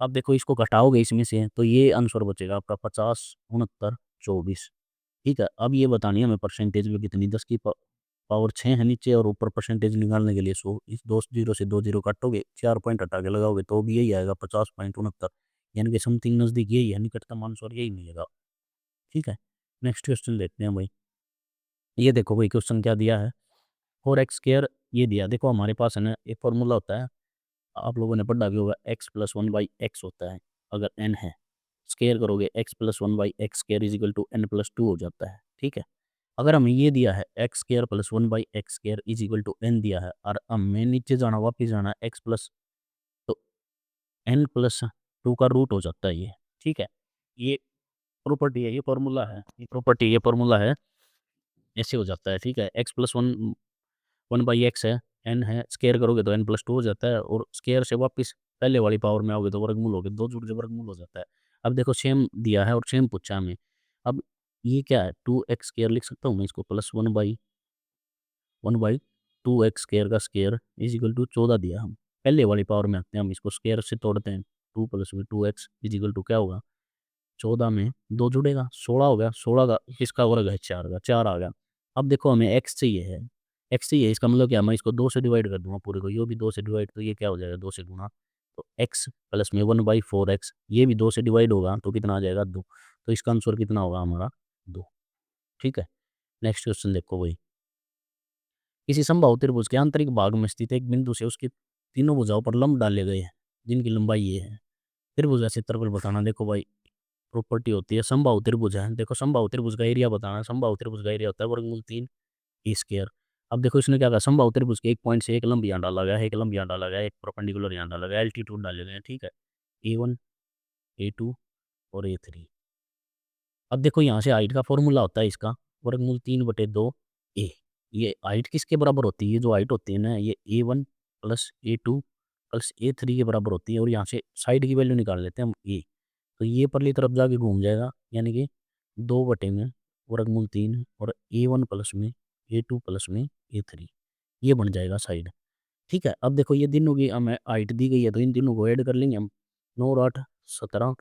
अब देखो इसको घटाओगे इसमें से तो ये आंसर बचेगा आपका 50 69 24, ठीक है। अब ये बतानी है हमें परसेंटेज में कितनी, 10 की पावर 6 है नीचे और ऊपर परसेंटेज निकालने के लिए 100, इस 2 जीरो से 2 जीरो काटोगे, 4 पॉइंट हटा के लगाओगे तो भी यही आएगा 50.69, यानी कि समथिंग नज़दीक यही है, निकटतम आंसर यही मिलेगा, ठीक है। नेक्स्ट क्वेश्चन देखते हैं भाई। ये देखो भाई क्वेश्चन क्या दिया है, 4x² ये दिया, देखो हमारे पास है ना एक फॉर्मूला होता है, आप लोगों ने पढ़ा भी होगा, x+1/x होता है, अगर n है, स्केयर करोगे x+1/x² is equal to n+2 हो जाता है, ठीक है। अगर हमें ये दिया है x² + 1/x² is equal to n दिया है, और हमें नीचे जाना, वापिस जाना, x प्लस, तो n+2 का रूट हो जाता है ये, ठीक है। ये प्रॉपर्टी है, ये फॉर्मूला है, ये प्रॉपर्टी, ये फॉर्मूला है, ऐसे हो जाता है, ठीक है। x+1 1/x है, n है, स्केयर करोगे तो n+2 हो जाता है, और स्केयर से वापस पहले वाली पावर में आओगे तो वर्गमूल होगे, दो जुड़ के वर्गमूल हो जाता है। अब देखो सेम दिया है और सेम पूछा हमें, अब ये क्या है, 2x² लिख सकता हूँ मैं इसको, प्लस 1/2x² का स्केयर इज इक्वल टू 14 दिया, हम पहले वाली पावर में आते हैं, हम इसको स्केयर से तोड़ते हैं, 2 + 2x इज इक्वल टू क्या होगा, 14 में 2 जुड़ेगा, 16 हो गया, 16 का किसका वर्ग है, 4 का, 4 आ गया। अब देखो हमें x चाहिए है, x चाहिए, इसका मतलब क्या, मैं इसको 2 से डिवाइड कर दूंगा पूरे को, ये भी 2 से डिवाइड, तो ये क्या हो जाएगा, 2 से गुणा, तो x प्लस में 1/4x, ये भी 2 से डिवाइड होगा तो कितना आ जाएगा, 2, तो इसका आंसर कितना होगा हमारा, 2, ठीक है। नेक्स्ट क्वेश्चन देखो भाई, किसी समबाहु त्रिभुज के आंतरिक भाग में स्थित एक बिंदु से उसकी तीनों भुजाओं पर लंब डाले गए हैं जिनकी लंबाई ये है। त्रिभुज का क्षेत्रफल बताना। देखो भाई, प्रॉपर्टी होती है समबाहु त्रिभुज है, देखो समबाहु त्रिभुज का एरिया बताना है। समबाहु त्रिभुज का एरिया होता है वर्गमूल 3 ई स्क्वायर। अब देखो इसने क्या कहा, समबाहु त्रिभुज के एक पॉइंट से एक लंब यहाँ डाला गया है, एक लंब यहाँ डाला गया है, एक परपेंडिकुलर यहाँ डाला गया है, एल्टीट्यूड डाले गए हैं, ठीक है, A1 A2 और A3। अब देखो यहाँ से हाइट का फॉर्मूला होता है इसका वर्गमूल 3/2 ए। ये हाइट किसके बराबर होती है, ये जो हाइट होती है ना, ये A1 plus A2 plus A3 के बराबर होती है। और यहाँ से साइड की वैल्यू निकाल लेते हैं हम ए, तो ये परली तरफ जाके घूम जाएगा, यानी कि 2 में वर्गमूल 3 और A1 प्लस में A2 प्लस में A3, ये बन जाएगा साइड। ठीक है, अब देखो ये तीनों की हमें हाइट दी गई है, तो इन तीनों को ऐड कर लेंगे हम। 9 और 8 17,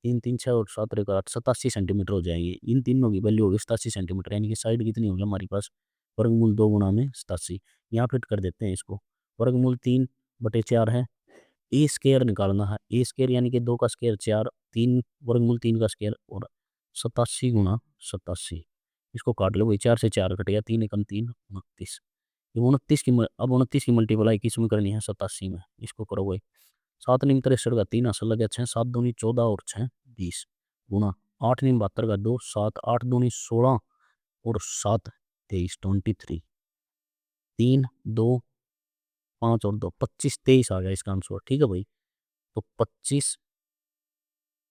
3 3 6 और 7 और 8 87 सेंटीमीटर हो जाएंगे। इन तीनों की वैल्यू होगी 87 सेंटीमीटर, यानी कि साइड कितनी होगी हमारे पास, वर्गमूल 2 गुणा में 87। यहाँ फिट कर देते हैं इसको, वर्गमूल 3/4 है, ए स्क्वायर निकालना है। ए स्क्वायर यानी कि 2 का स्क्वायर 4, 3 वर्गमूल 3 का स्क्वायर और 87 गुणा 87। इसको काट लो भाई, 4 से 4 कट गया, 3 एकम 3 29। ये 29 की अब 29 की मल्टीप्लाई किस में करनी है, 87 में। इसको करो भाई, 7 नीम 63 का 3 असल लगे 6, 7 दूनी 14 और 6 20 गुणा 8 नीम 72 का 2 7, 8 दूनी 16 और 7 23 23, 3 2 5 और 2 25 23 आ गया इसका आंसर। ठीक है भाई, तो 25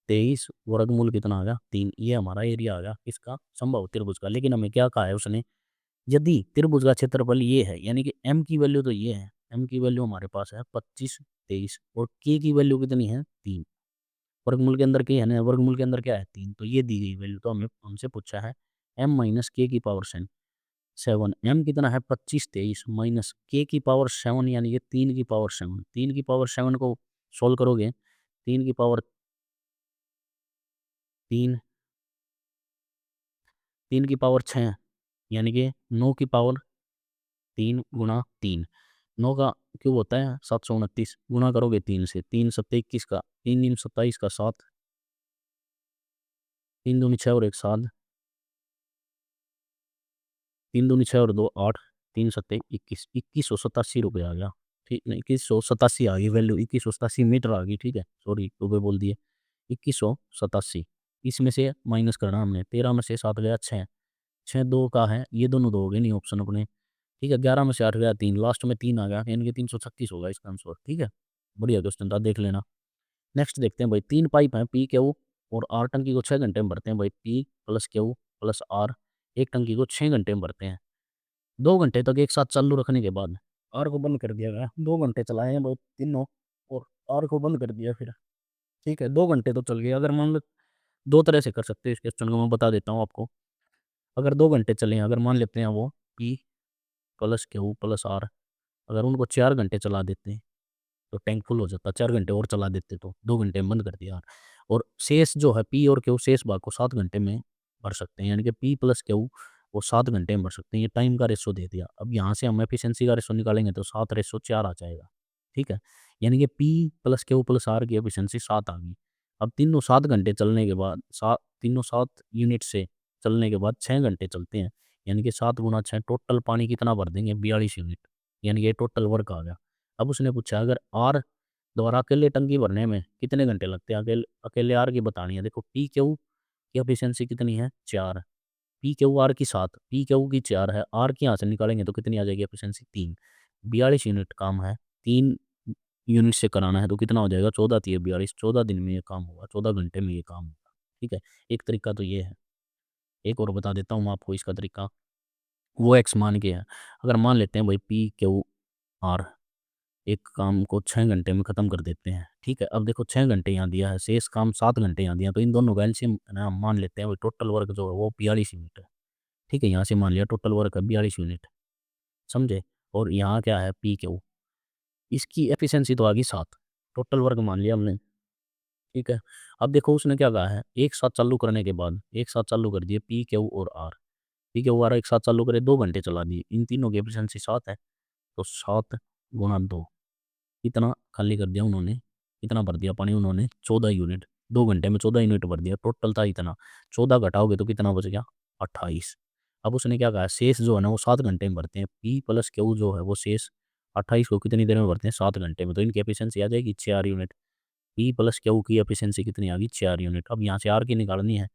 23 वर्गमूल कितना आ गया 3, ये हमारा एरिया आ गया इसका समबाहु त्रिभुज का। लेकिन हमें क्या कहा है उसने, यदि त्रिभुज का क्षेत्रफल ये है, यानी कि m की वैल्यू तो ये है, m की वैल्यू हमारे पास है 25 23 और k की वैल्यू कितनी है 3। वर्गमूल के अंदर k है ना, वर्गमूल के अंदर क्या है 3, तो ये दी गई वैल्यू, तो हमें हमसे पूछा है m माइनस के की पावर 7। m कितना है 25 23 माइनस k की पावर 7, यानी कि 3 की पावर 7। 3 की पावर 7 को सोल्व करोगे, 3 की पावर 3, 3 की पावर 6, यानी कि 9 की पावर 3 गुणा 3, 9 का क्यूब होता है 729, गुणा करोगे 3 से, 3 सत्ते 21 का, 3 तीन 27 का 7, 3 दूनी 6 और 1 7, 3 दूनी 6 और 2 8, 3 सत्ते 21, 2187 रुपये आ गया। ठीक नहीं, 2187 आ गई वैल्यू, 2187 मीटर आ गई। ठीक है, सॉरी रुपये बोल दिए, 2187। इसमें से माइनस करना हमने, 13 में से 7 गया 6, 6 2 का है, ये दोनों दो हो गए नहीं ऑप्शन अपने। ठीक है, 11 में से 8 गया 3, लास्ट में 3 आ गया, यानी कि 336 होगा इसका आंसर। ठीक है, बढ़िया क्वेश्चन था, देख लेना। नेक्स्ट देखते हैं भाई, 3 पाइप हैं पी क्यू और आर टंकी को 6 घंटे में भरते हैं भाई, p plus q plus r एक टंकी को 6 घंटे में भरते हैं। 2 घंटे तक एक साथ चालू रखने के बाद आर को बंद कर दिया गया, 2 घंटे चलाए हैं भाई तीनों और आर को बंद कर दिया फिर। ठीक है, 2 घंटे तो चल गए। अगर मान लो, दो तरह से कर सकते हैं इस क्वेश्चन को, मैं बता देता हूँ आपको। अगर 2 घंटे चले, अगर मान लेते हैं वो p plus q plus r, अगर उनको 4 घंटे चला देते हैं तो टैंक फुल हो जाता, 4 घंटे और चला देते तो 2 घंटे में बंद कर दिया। और शेष जो है पी और क्यू, शेष भाग को 7 घंटे में भर सकते हैं, यानी कि पी प्लस क्यू वो 7 घंटे में भर सकते हैं। ये टाइम का रेशो दे दिया। अब यहाँ से हम एफिशिएंसी का रेशो निकालेंगे तो 7:4 आ जाएगा। ठीक है, यानी कि p plus q plus r की एफिशिएंसी 7 आ गई। अब तीनों 7 घंटे चलने के बाद, तीनों 7 यूनिट से चलने के बाद 6 घंटे चलते हैं, यानी कि 7 गुणा 6, टोटल पानी कितना भर देंगे 42 यूनिट, यानी कि टोटल वर्क आ गया। अब उसने पूछा अगर आर द्वारा अकेले टंकी भरने में कितने घंटे लगते हैं, अकेले अकेले आर की बतानी है। देखो पी क्यू की एफिशिएंसी कितनी है 4, पी क्यू आर की 7, पी क्यू की 4 है, आर की यहाँ से निकालेंगे तो कितनी आ जाएगी एफिशिएंसी 3। 42 यूनिट काम है, 3 यूनिट से कराना है तो कितना हो जाएगा 14 3 42, 14 दिन में ये काम होगा, 14 घंटे में ये काम होगा। ठीक है, एक तरीका तो ये है। एक और बता देता हूँ मैं आपको इसका तरीका, वो एक्स मान के है। अगर मान लेते हैं भाई पी क्यू आर एक काम को 6 घंटे में ख़त्म कर देते हैं। ठीक है, अब देखो 6 घंटे यहाँ दिया है, शेष काम 7 घंटे यहाँ दिया, तो इन दोनों का एलसीएम ना मान लेते हैं, टोटल वर्क जो है वो 42 यूनिट है। ठीक है, यहाँ से मान लिया टोटल वर्क है 42 यूनिट, समझे। और यहाँ क्या है पी क्यू, इसकी एफिशिएंसी तो आ गई 7, टोटल वर्क मान लिया हमने। ठीक है, अब देखो उसने क्या कहा है, एक साथ चालू करने के बाद, एक साथ चालू कर दिए पी क्यू और आर, पी क्यू आर एक साथ चालू करे, 2 घंटे चला दिए, इन तीनों की एफिशिएंसी 7 है, तो 7 गुणा 2, इतना खाली कर दिया उन्होंने, इतना भर दिया पानी उन्होंने 14 यूनिट, 2 घंटे में 14 यूनिट भर दिया, टोटल था इतना। 14 घटाओगे तो कितना बच गया 28। अब उसने क्या कहा, शेष जो है ना वो 7 घंटे में भरते हैं। पी प्लस क्यू जो है वो शेष 28 को कितनी देर में भरते हैं, 7 घंटे में। तो इनकी एफिशिएंसी आ जाएगी 4 यूनिट। पी प्लस क्यू की एफिशिएंसी कितनी आ गई, 4 यूनिट। अब यहाँ से आर की निकालनी है।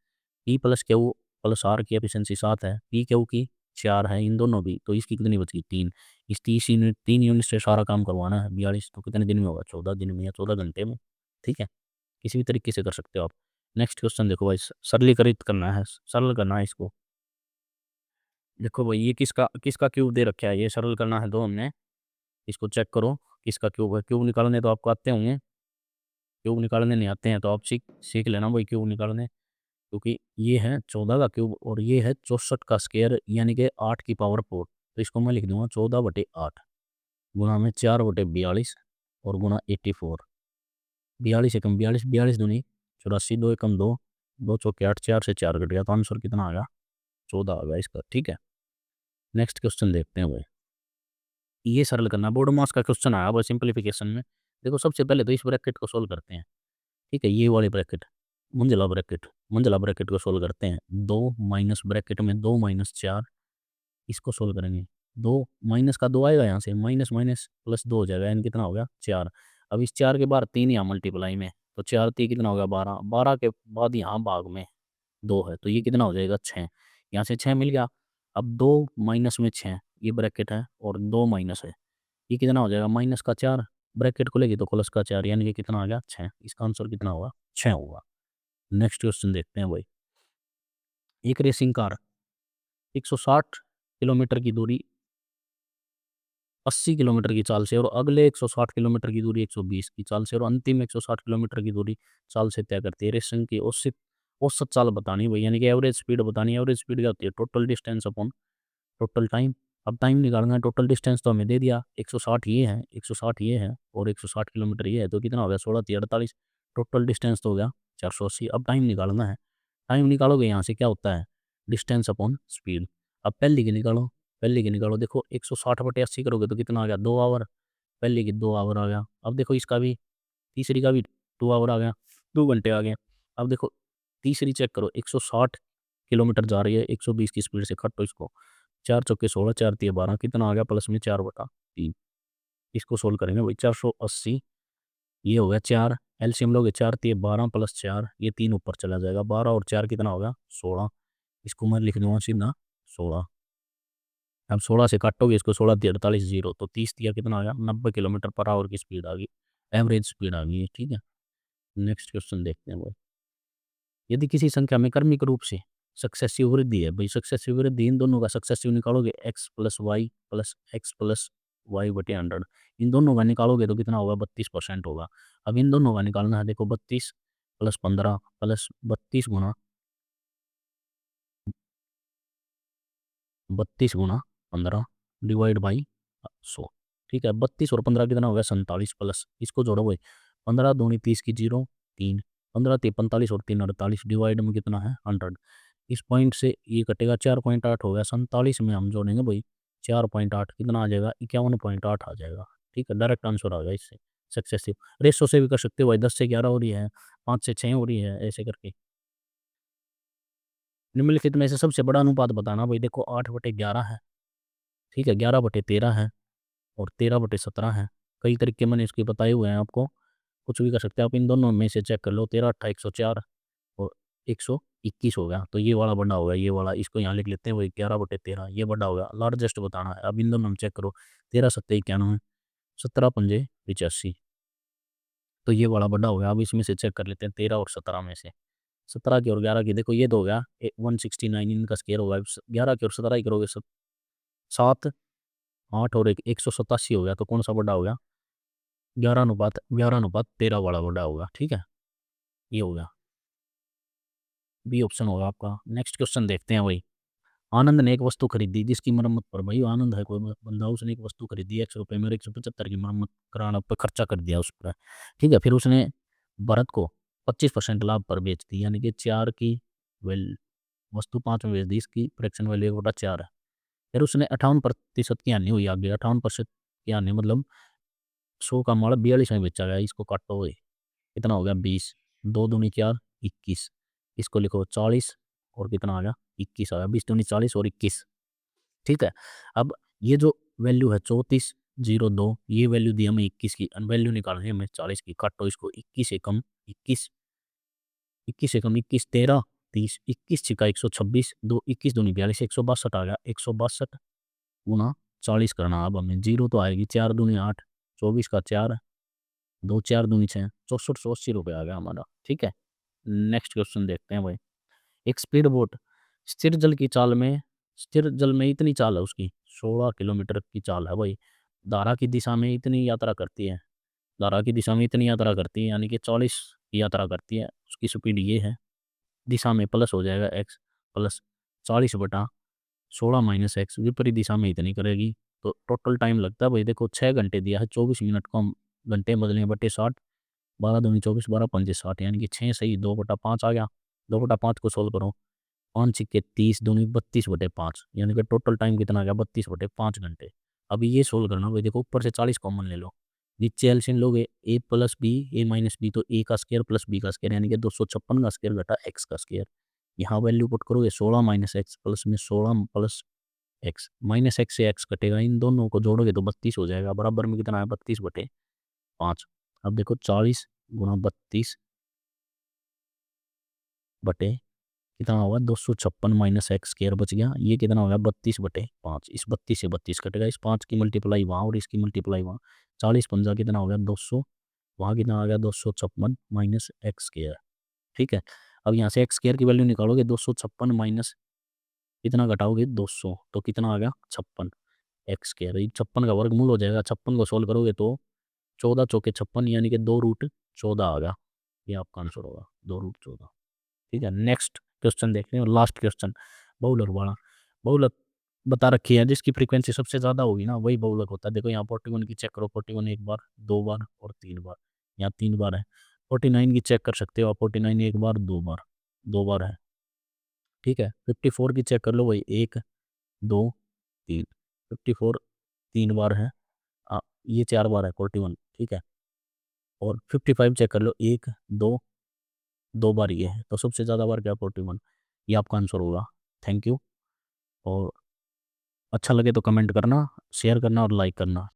P plus q plus r की एफिशिएंसी 7 है, पी क्यू की 4 है, इन दोनों भी, तो इसकी कितनी बची, 3। इस 30 यूनिट 3 यूनिट से सारा काम करवाना है 42, तो कितने दिन में होगा, 14 दिन में या 14 घंटे में। ठीक है, किसी भी तरीके से कर सकते हो आप। नेक्स्ट क्वेश्चन देखो भाई, सरलीकृत करना है, सरल करना है इसको। देखो भाई ये किसका किसका क्यूब दे रखा है, ये सरल करना है दो हमने, इसको चेक करो किसका क्यूब है। क्यूब निकालने तो आपको आते होंगे, क्यूब निकालने नहीं आते हैं तो आप सीख सीख लेना भाई क्यूब निकालने। क्योंकि ये है 14 का क्यूब और ये है 64 का स्क्वायर, यानी कि 8 की पावर 4। तो इसको मैं लिख दूंगा 14/8 गुणा में 4/42 और गुणा 84। 42 एकम 42, 42 दूनी 84, 2 एकम 2, 2 चौके 8, 4 से 4 कट गया, तो आंसर कितना आ गया, 14 आ गया इसका। ठीक है, नेक्स्ट क्वेश्चन देखते हैं भाई। ये सरल करना, बोर्ड मास का क्वेश्चन आया बस सिंप्लीफिकेशन में। देखो सबसे पहले तो इस ब्रैकेट को सोल्व करते हैं। ठीक है, ये वाले ब्रैकेट, मंझला ब्रैकेट को सोल्व करते हैं। 2 माइनस ब्रैकेट में 2 माइनस 4, इसको सोल्व करेंगे। 2 माइनस का 2 आएगा यहाँ से, माइनस माइनस प्लस 2 हो जाएगा, यानी कितना हो गया, 4। अब इस 4 के बाद 3 यहाँ मल्टीप्लाई में, तो 4 3 कितना हो गया, 12। 12 के बाद यहाँ भाग में 2 है, तो ये कितना हो जाएगा, 6। यहाँ से 6 मिल गया। अब 2 माइनस में 6, ये ब्रैकेट है और 2 माइनस है, ये कितना हो जाएगा, माइनस का 4, ब्रैकेट खुलेगी तो प्लस का 4, यानी कि कितना आ गया, 6। इसका आंसर कितना होगा, 6 होगा। नेक्स्ट क्वेश्चन देखते हैं भाई। एक रेसिंग कार 160 किलोमीटर की दूरी 80 किलोमीटर की चाल से और अगले 160 किलोमीटर की दूरी 120 की चाल से और अंतिम 160 किलोमीटर की दूरी चाल से तय करती है। रेसिंग की औसत औसत चाल बतानी है भाई, यानी कि एवरेज स्पीड बतानी है। एवरेज स्पीड क्या होती है, total distance upon total time. अब टाइम निकालना है, टोटल डिस्टेंस तो हमें दे दिया 160 ये है, 160 ये है और 160 किलोमीटर ये है, तो कितना हो गया, 16 3 48, टोटल डिस्टेंस तो हो गया 480। अब टाइम निकालना है, टाइम निकालोगे यहाँ से क्या होता है, डिस्टेंस अपॉन स्पीड। अब पहले की निकालो, पहले की निकालो, देखो 160/80 करोगे तो कितना आ गया, 2 आवर, पहले की 2 आवर आ गया। अब देखो इसका भी, तीसरी का भी 2 आवर आ गया, 2 घंटे आ गए। अब देखो तीसरी चेक करो, 160 किलोमीटर जा रही है 120 की स्पीड से, खटो इसको, 4 चौके 16, 4 तिया 12, कितना आ गया, प्लस में 4/3। इसको सोल्व करेंगे भाई, 480, ये हो गया 4, एलसीएम लोगे 4 तिया 12 प्लस 4, ये 3 ऊपर चला जाएगा, 12 और 4 कितना होगा, 16। इसको मैं लिख दूंगा सीधा 16। अब 16 से काटोगे इसको, 16 तिया 48 जीरो, तो 30 तिया कितना आ गया, 90 किलोमीटर पर आवर की स्पीड आ गई, एवरेज स्पीड आ गई है। ठीक है, नेक्स्ट क्वेश्चन देखते हैं भाई। यदि किसी संख्या में क्रमिक रूप से सक्सेसिव वृद्धि है, भाई सक्सेसिव वृद्धि, इन दोनों का सक्सेसिव निकालोगे, एक्स प्लस वाई बटे 100, इन दोनों का निकालोगे तो कितना होगा, 32% होगा। अब इन दोनों का निकालना है, देखो 32 plus 15 plus 32 Guna 15 divide by 100। ठीक है, 32 और 15 कितना हो गया, 47, प्लस इसको जोड़ो भाई, 15 दूनी 30 की जीरो, 3, 15 3 45 और 3 48, डिवाइड में कितना है, 100। इस पॉइंट से ये कटेगा, 4.8 हो गया, 47 में हम जोड़ेंगे भाई 4.8, कितना आ जाएगा, 51.8 आ जाएगा। ठीक है, डायरेक्ट आंसर आ गया इससे। सक्सेसिव रेशो से भी कर सकते हो भाई, 10 से 11 हो रही है, 5 से 6 हो रही है, ऐसे करके। निम्नलिखित में से सबसे बड़ा अनुपात बताना भाई, देखो 8/11 है, ठीक है, 11/13 है और 13/17 है। कई तरीके मैंने इसके बताए हुए हैं आपको, कुछ भी कर सकते हैं आप, इन दोनों में से चेक कर लो, 13 8 104 और 121 हो गया, तो ये वाला बड़ा होगा, ये वाला, इसको यहाँ लिख लेते हैं, वही 11/13, ये बड़ा होगा, लार्जेस्ट बताना है। अब इन दोनों में चेक करो, 13 7 91, 17 पंजे 85, तो ये वाला बड़ा हो गया। अब इसमें से चेक कर लेते हैं 13 और 17 में से, 17 की और 11 की, देखो ये तो हो गया 169, इनका स्केयर होगा। 11 की और 17 की करोगे, 7 8 और 187 हो गया, तो कौन सा बड़ा हो गया, 11/13 वाला बड़ा होगा। ठीक है, ये हो गया, बी ऑप्शन होगा आपका। नेक्स्ट क्वेश्चन देखते हैं वही। आनंद ने एक वस्तु खरीदी जिसकी मरम्मत पर, भाई आनंद है कोई बंदा, उसने एक वस्तु खरीदी 100 रुपये में और 175 की मरम्मत कराना पर खर्चा कर दिया उस पर। ठीक है, फिर उसने भरत को 25% लाभ पर बेच दी, यानी कि 4 की वेल वस्तु 5 में बेच दी, इसकी फ्रैक्शन वैल्यू 1/4 है। फिर उसने 58% की हानि हुई, आगे 58% की हानि मतलब 100 का माल 42 में बेचा गया, इसको काटो हुए कितना हो गया, 20, 2 दूनी 4 21, इसको लिखो 40 और कितना आ गया 21 आया, 20 दूनी 40 और 21। ठीक है, अब ये जो वैल्यू है 3402, ये वैल्यू दी हमें 21 की, वैल्यू निकालनी है हमें 40 की। काटो इसको, 21 से कम 21, 21 से कम 21, 13 30, 21 छिका 126, 21 दूनी 42, 162 आ गया। 162 गुना 40 करना। अब हमें जीरो तो आएगी, 4 दूनी 8, 24 का 4, 2 4 दूनी 6, 6480 रुपये आ गया हमारा। ठीक है, नेक्स्ट क्वेश्चन देखते हैं भाई। एक स्पीड बोट स्थिर जल की चाल में, स्थिर जल में इतनी चाल है उसकी, 16 किलोमीटर की चाल है भाई, धारा की दिशा में इतनी यात्रा करती है, धारा की दिशा में इतनी यात्रा करती है, यानी कि 40 की यात्रा करती है। उसकी स्पीड ये है, दिशा में प्लस हो जाएगा x प्लस 40/16 माइनस एक्स, विपरीत दिशा में इतनी करेगी। तो टोटल टाइम लगता है भाई, देखो 6 घंटे दिया है, 24 मिनट को हम घंटे बदलें बटे 60, 12 दूनी 24, 12 पंजे 60, यानी कि 6 सही 2/5 आ गया। 2/5 को सोल्व करो, 5 छिक्के 30, दूनी 32/5, यानी कि टोटल टाइम कितना आ गया, 32/5 घंटे। अभी ये सोल्व करना भाई, देखो ऊपर से 40 कॉमन ले लो, नीचे एलसीएम लोगे ए प्लस बी, ए माइनस बी, तो ए का स्क्वायर प्लस बी का स्क्वायर, यानी कि 256 का स्क्वायर घटा एक्स का स्क्वायर। यहाँ वैल्यू पुट करोगे 16 माइनस एक्स प्लस में 16 प्लस एक्स, माइनस एक्स से एक्स कटेगा, इन दोनों को जोड़ोगे तो 32 हो जाएगा। बराबर में कितना है, 32/5। अब देखो 40 गुना 32 बटे कितना होगा, 256 माइनस एक्स स्क्वायर बच गया, ये कितना होगा 32/5। इस 32 से 32 कटेगा, इस 5 की मल्टीप्लाई वहाँ और इसकी मल्टीप्लाई वहाँ, 40 पंजा कितना हो गया 200, वहाँ कितना आ गया 256 माइनस एक्स स्क्वायर। ठीक है, अब यहाँ से एक्स स्क्वायर की वैल्यू निकालोगे, 256 माइनस कितना घटाओगे 200, तो कितना आ गया 56 एक्स स्क्वायर। 56 का वर्गमूल हो जाएगा, 56 को सोल्व करोगे तो 14 चौके 56, यानी कि 2√14 आ गया। ये आपका आंसर होगा 2√14। ठीक है, नेक्स्ट क्वेश्चन देखते हैं, और लास्ट क्वेश्चन बहुलक वाला। बहुलक बता रखी है, जिसकी फ्रीक्वेंसी सबसे ज़्यादा होगी ना वही बहुलक होता है। देखो यहाँ 41 की चेक करो, 41 एक बार, 2 बार और 3 बार, यहाँ 3 बार है। 49 की चेक कर सकते हो आप, 49 एक बार, 2 बार, 2 बार है। ठीक है, 54 की चेक कर लो भाई, 1 2 3, 54 3 बार है। ये 4 बार है 41। ठीक है, और 55 चेक कर लो, 1 2 2 बार ये है, तो सबसे ज़्यादा बार क्या 41, ये आपका आंसर होगा। थैंक यू, और अच्छा लगे तो कमेंट करना, शेयर करना और लाइक करना।